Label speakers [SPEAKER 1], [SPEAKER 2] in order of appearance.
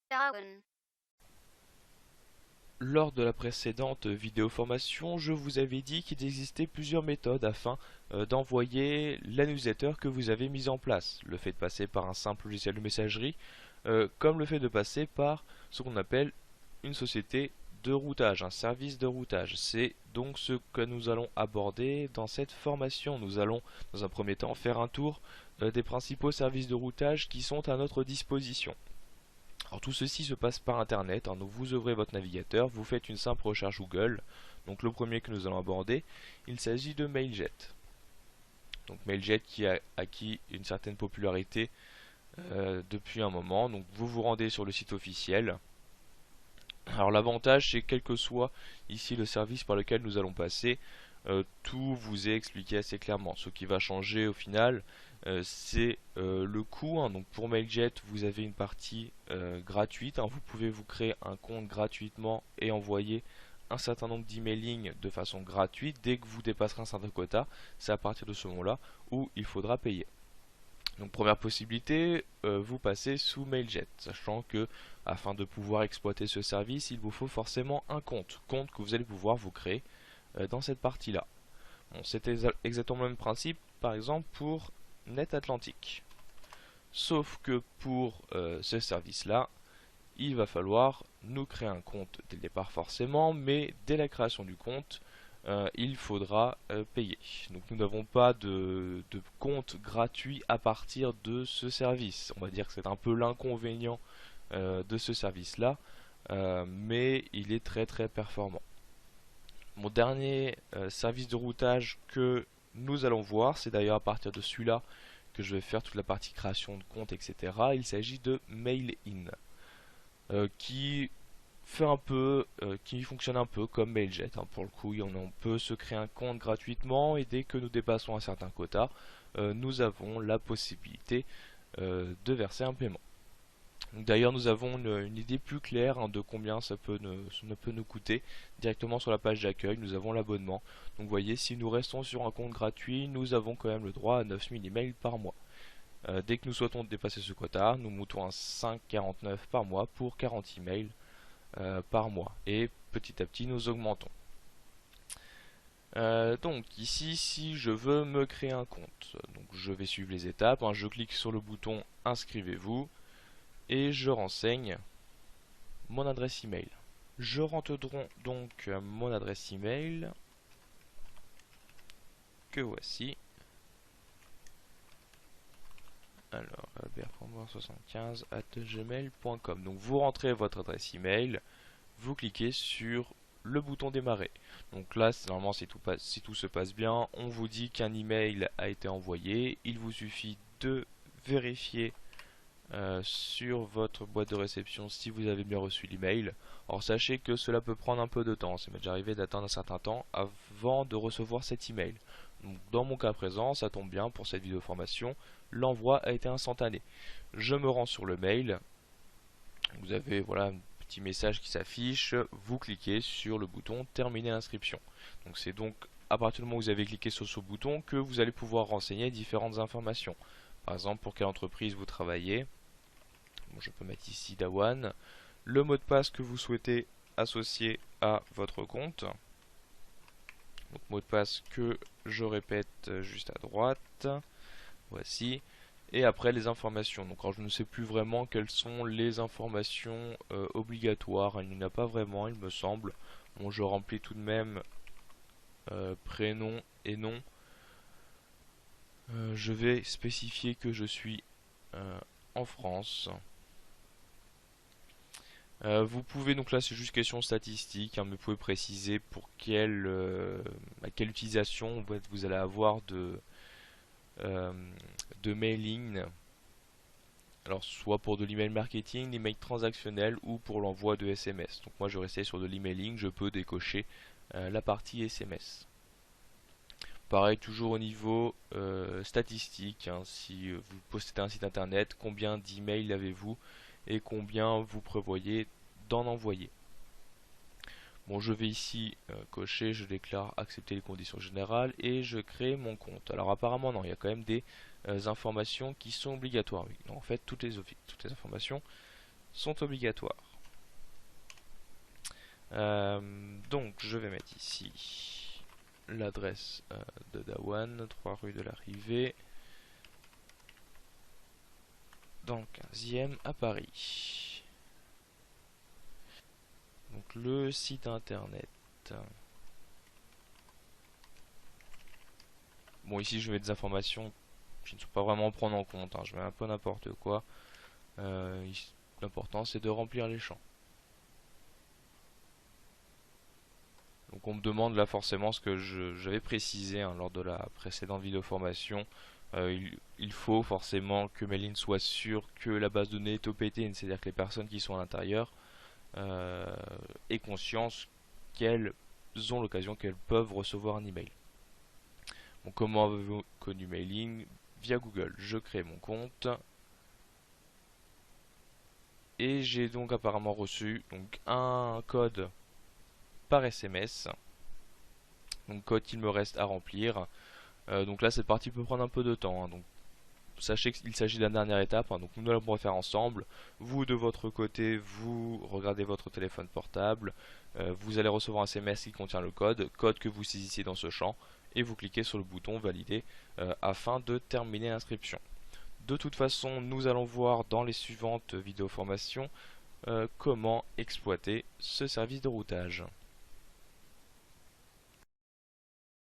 [SPEAKER 1] Darwin.
[SPEAKER 2] Lors de la précédente vidéo formation, je vous avais dit qu'il existait plusieurs méthodes afin d'envoyer la newsletter que vous avez mise en place. Le fait de passer par un simple logiciel de messagerie, comme le fait de passer par ce qu'on appelle une société de routage, un service de routage. C'est donc ce que nous allons aborder dans cette formation. Nous allons dans un premier temps faire un tour des principaux services de routage qui sont à notre disposition. Alors tout ceci se passe par internet, hein. Donc vous ouvrez votre navigateur, vous faites une simple recherche Google. Donc le premier que nous allons aborder, il s'agit de Mailjet. Donc Mailjet qui a acquis une certaine popularité depuis un moment. Donc vous vous rendez sur le site officiel. Alors l'avantage c'est quel que soit ici le service par lequel nous allons passer, tout vous est expliqué assez clairement. Ce qui va changer au final, c'est le coût, hein. Donc pour Mailjet, vous avez une partie gratuite, hein. Vous pouvez vous créer un compte gratuitement et envoyer un certain nombre d'emailing de façon gratuite. Dès que vous dépasserez un certain quota, c'est à partir de ce moment-là où il faudra payer. Donc première possibilité, vous passez sous Mailjet, sachant que afin de pouvoir exploiter ce service, il vous faut forcément un compte que vous allez pouvoir vous créer dans cette partie-là. Bon, c'est exactement le même principe, par exemple pour NetAtlantic. Sauf que pour ce service-là, il va falloir nous créer un compte dès le départ forcément, mais dès la création du compte, il faudra payer. Donc nous n'avons pas de compte gratuit à partir de ce service. On va dire que c'est un peu l'inconvénient de ce service-là, mais il est très très performant. Mon dernier service de routage que nous allons voir, c'est d'ailleurs à partir de celui-là que je vais faire toute la partie création de compte, etc. Il s'agit de Mail-in, qui fait qui fonctionne un peu comme Mailjet, hein. Pour le coup, on peut se créer un compte gratuitement et dès que nous dépassons un certain quota, nous avons la possibilité de verser un paiement. D'ailleurs, nous avons une idée plus claire, hein, de combien ça peut nous coûter. Directement sur la page d'accueil, nous avons l'abonnement. Donc vous voyez, si nous restons sur un compte gratuit, nous avons quand même le droit à 9000 emails par mois. Dès que nous souhaitons dépasser ce quota, nous montons à 5,49 par mois pour 40 emails par mois. Et petit à petit, nous augmentons. Donc ici, si je veux me créer un compte, donc je vais suivre les étapes, hein. Je clique sur le bouton inscrivez-vous et je renseigne mon adresse email. Je rentre donc mon adresse email que voici. Alors, bertrand75@gmail.com. Donc vous rentrez votre adresse email, vous cliquez sur le bouton démarrer. Donc là, normalement, si tout se passe bien, on vous dit qu'un email a été envoyé. Il vous suffit de vérifier sur votre boîte de réception si vous avez bien reçu l'email. Alors sachez que cela peut prendre un peu de temps. Ça m'est déjà arrivé d'attendre un certain temps avant de recevoir cet email. Donc, dans mon cas présent, ça tombe bien pour cette vidéo formation, l'envoi a été instantané. Je me rends sur le mail. Vous avez voilà un petit message qui s'affiche. Vous cliquez sur le bouton terminer l'inscription. Donc c'est donc à partir du moment où vous avez cliqué sur ce bouton que vous allez pouvoir renseigner différentes informations. Par exemple, pour quelle entreprise vous travaillez. Bon, je peux mettre ici Dawan. Le mot de passe que vous souhaitez associer à votre compte. Donc mot de passe que je répète juste à droite. Voici. Et après les informations. Donc alors je ne sais plus vraiment quelles sont les informations obligatoires. Il n'y en a pas vraiment, il me semble. Bon, je remplis tout de même prénom et nom. Je vais spécifier que je suis en France. Vous pouvez, donc là c'est juste question statistique, hein, mais vous pouvez préciser pour quelle utilisation vous allez avoir euh, de mailing. Alors soit pour de l'email marketing, l'email transactionnel ou pour l'envoi de SMS. Donc moi je restais sur de l'emailing, je peux décocher la partie SMS. Pareil, toujours au niveau statistique, hein, si vous possédez un site internet, combien d'emails avez-vous et combien vous prévoyez d'en envoyer. Bon, je vais ici cocher, je déclare accepter les conditions générales et je crée mon compte. Alors apparemment non, il y a quand même des informations qui sont obligatoires. Oui. Donc, en fait, toutes les informations sont obligatoires. Donc je vais mettre ici l'adresse de Dawan, 3 rue de l'Arrivée, dans le 15e à Paris. Donc le site internet. Bon, ici je mets des informations qui ne sont pas vraiment à prendre en compte, hein. Je mets un peu n'importe quoi. L'important c'est de remplir les champs. Donc on me demande là forcément ce que j'avais précisé, hein, lors de la précédente vidéo formation. Il faut forcément que Mailing soit sûr que la base de données est OPT, c'est-à-dire que les personnes qui sont à l'intérieur aient conscience qu'elles ont l'occasion, qu'elles peuvent recevoir un email. Donc comment avez-vous connu Mailing? Via Google. Je crée mon compte et j'ai donc apparemment reçu donc un code par SMS. Donc code qu'il me reste à remplir. Donc là cette partie peut prendre un peu de temps, hein. Donc sachez qu'il s'agit de la dernière étape, hein. Donc nous allons le faire ensemble. Vous de votre côté, vous regardez votre téléphone portable. Vous allez recevoir un SMS qui contient le code que vous saisissez dans ce champ et vous cliquez sur le bouton valider afin de terminer l'inscription. De toute façon, nous allons voir dans les suivantes vidéos formations comment exploiter ce service de routage.